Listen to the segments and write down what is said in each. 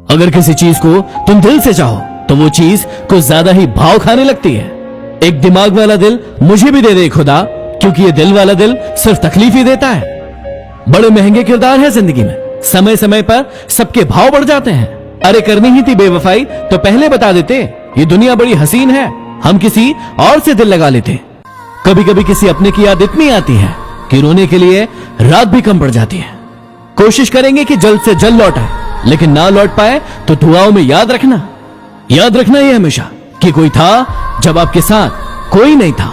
अगर किसी चीज को तुम दिल से चाहो तो वो चीज कुछ ज्यादा ही भाव खाने लगती है। एक दिमाग वाला दिल मुझे भी दे दे खुदा, क्योंकि ये दिल वाला दिल सिर्फ तकलीफ ही देता है। बड़े महंगे किरदार है जिंदगी में, समय समय पर सबके भाव बढ़ जाते हैं। अरे करनी ही थी बेवफाई तो पहले बता देते, ये दुनिया बड़ी हसीन है, हम किसी और से दिल लगा लेते। कभी कभी किसी अपने की याद इतनी आती है कि रोने के लिए रात भी कम पड़ जाती है। कोशिश करेंगे कि जल्द से जल्द लौट आए, लेकिन ना लौट पाए तो दुआओं में याद रखना ये हमेशा कि कोई था जब आपके साथ कोई नहीं था।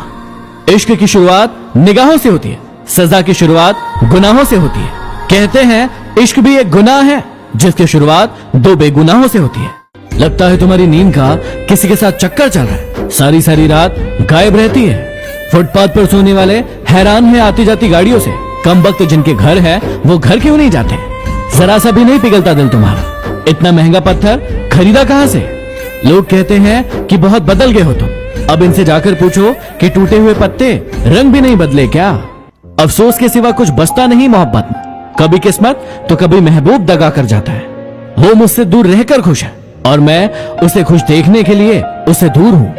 इश्क की शुरुआत निगाहों से होती है, सजा की शुरुआत गुनाहों से होती है। कहते हैं इश्क भी एक गुनाह है जिसकी शुरुआत दो बेगुनाहों से होती है। लगता है तुम्हारी नींद का किसी के साथ चक्कर चल रहा है, सारी सारी रात गायब रहती है। फुटपाथ पर सोने वाले हैरान है आती जाती गाड़ियों से, कम वक्त जिनके घर है वो घर क्यों नहीं जाते। जरा सा भी नहीं पिघलता दिल तुम्हारा, इतना महंगा पत्थर खरीदा कहां से। लोग कहते हैं कि बहुत बदल गए हो तुम, अब इनसे जाकर पूछो कि टूटे हुए पत्ते रंग भी नहीं बदले क्या। अफसोस के सिवा कुछ बचता नहीं मोहब्बत में, कभी किस्मत तो कभी महबूब दगा कर जाता है। वो मुझसे दूर रहकर खुश है और मैं उसे खुश देखने के लिए उससे दूर हूँ।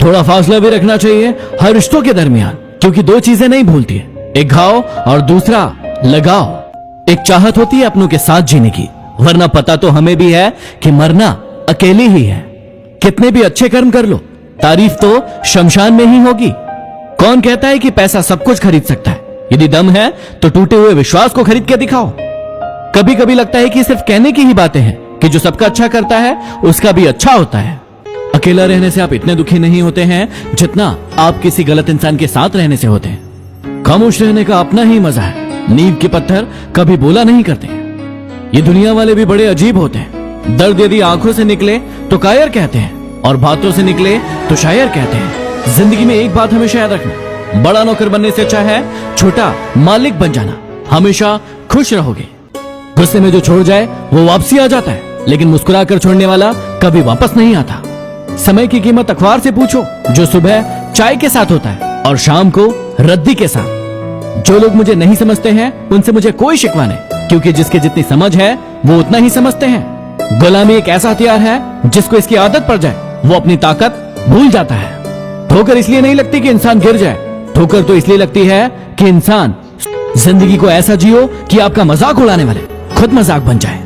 थोड़ा फासला भी रखना चाहिए हर रिश्तों के दरमियान, क्योंकि दो चीजें नहीं भूलती है, एक घाव और दूसरा लगाव। एक चाहत होती है अपनों के साथ जीने की, वरना पता तो हमें भी है कि मरना अकेले ही है। कितने भी अच्छे कर्म कर लो, तारीफ तो शमशान में ही होगी। कौन कहता है कि पैसा सब कुछ खरीद सकता है? यदि दम है तो टूटे हुए विश्वास को खरीद के दिखाओ। कभी कभी लगता है कि सिर्फ कहने की ही बातें हैं कि जो सबका अच्छा करता है उसका भी अच्छा होता है। अकेला रहने से आप इतने दुखी नहीं होते हैं जितना आप किसी गलत इंसान के साथ रहने से होते हैं। खामोश रहने का अपना ही मजा है, नींव के पत्थर कभी बोला नहीं करते। ये दुनिया वाले भी बड़े अजीब होते हैं, दर्द यदि आंखों से निकले तो कायर कहते हैं और बातों से निकले तो शायर कहते हैं। जिंदगी में एक बात हमेशा याद रखना, बड़ा नौकर बनने से अच्छा है छोटा मालिक बन जाना। हमेशा खुश रहोगे। गुस्से में जो छोड़ जाए वो वापसी आ जाता है, लेकिन मुस्कुरा कर छोड़ने वाला कभी वापस नहीं आता। समय की कीमत अखबार से पूछो, जो सुबह चाय के साथ होता है और शाम को रद्दी के साथ। जो लोग मुझे नहीं समझते हैं उनसे मुझे कोई शिकवा नहीं, क्योंकि जिसके जितनी समझ है वो उतना ही समझते हैं। गुलामी एक ऐसा हथियार है जिसको इसकी आदत पड़ जाए वो अपनी ताकत भूल जाता है। ठोकर इसलिए नहीं लगती कि इंसान गिर जाए, ठोकर तो इसलिए लगती है कि इंसान जिंदगी को ऐसा जियो कि आपका मजाक उड़ाने वाले खुद मजाक बन जाए।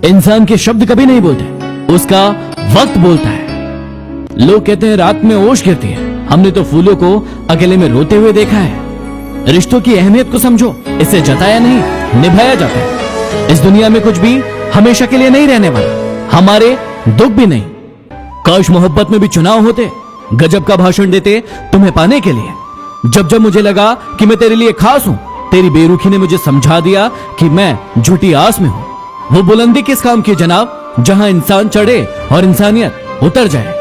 इंसान के शब्द कभी नहीं बोलते, उसका वक्त बोलता है। लोग कहते हैं रात में ओश गिरती है, हमने तो फूलों को अकेले में रोते हुए देखा है। रिश्तों की अहमियत को समझो, इसे जताया नहीं निभाया जाता है। इस दुनिया में कुछ भी हमेशा के लिए नहीं रहने वाला, हमारे दुख भी नहीं। काश मोहब्बत में भी चुनाव होते, गजब का भाषण देते तुम्हें पाने के लिए। जब जब मुझे लगा कि मैं तेरे लिए खास हूं, तेरी बेरुखी ने मुझे समझा दिया कि मैं झूठी आस में हूं। वो बुलंदी किस काम की जनाब, जहां इंसान चढ़े और इंसानियत उतर जाए।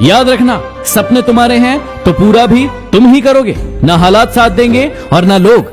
याद रखना, सपने तुम्हारे हैं तो पूरा भी तुम ही करोगे, ना हालात साथ देंगे और ना लोग।